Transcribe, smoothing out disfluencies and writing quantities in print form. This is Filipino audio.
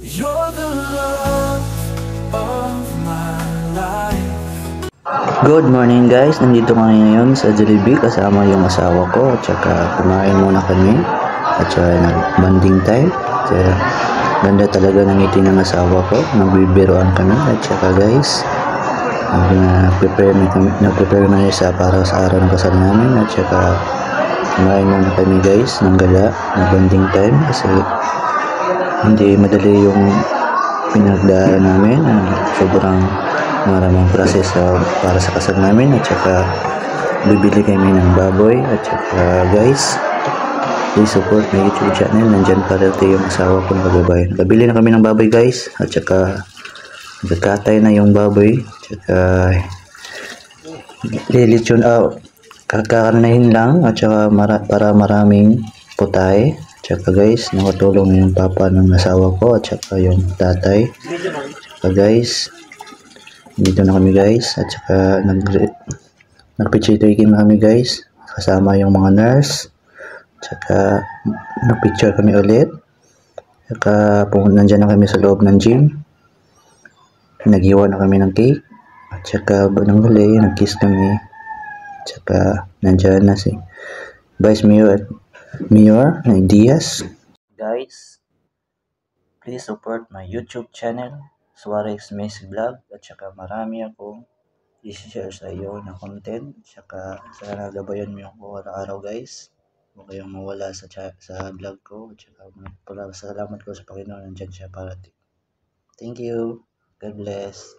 You're the love of my life. Good morning guys, nandito kami ngayon sa Jollibee kasama yung asawa ko at saka kumain muna kami at saka nag-bonding time. At ganda talaga ng ngiti ng asawa ko, nagbibiroan kami at saka guys nag-prepare na para sa araw ng kasal namin at saka kumain muna kami guys ng gala, nag-bonding time kasi hindi madali yung pinagdaan namin. Sobrang maraming process para sa kasal namin at saka bibili kami ng baboy at saka guys, please support my YouTube channel. Nandyan parati yung asawa ko na babae. Nabili na kami ng baboy guys at saka nagkatay na yung baboy at saka lilitsyon kakaranahin lang at saka para maraming putay. At saka guys, nakatulong na yung papa ng asawa ko at saka yung tatay. At saka guys, dito na kami guys at saka nagpicture-taking na kami guys kasama yung mga nurse at saka nagpicture kami ulit at saka nandyan na kami sa loob ng gym, naghiwa na kami ng cake at saka nang huli nag-kiss kami at saka nandyan na si Vice Mayor Diaz. Guys, please support my YouTube channel Suarez Messi Vlog at saka marami akong i-share sa iyo na content at saka sana gabayan mo ako araw-araw guys, huwag kayong mawala sa vlog ko at saka salamat ko sa Panginoon, nandyan siya parating. Thank you, God bless.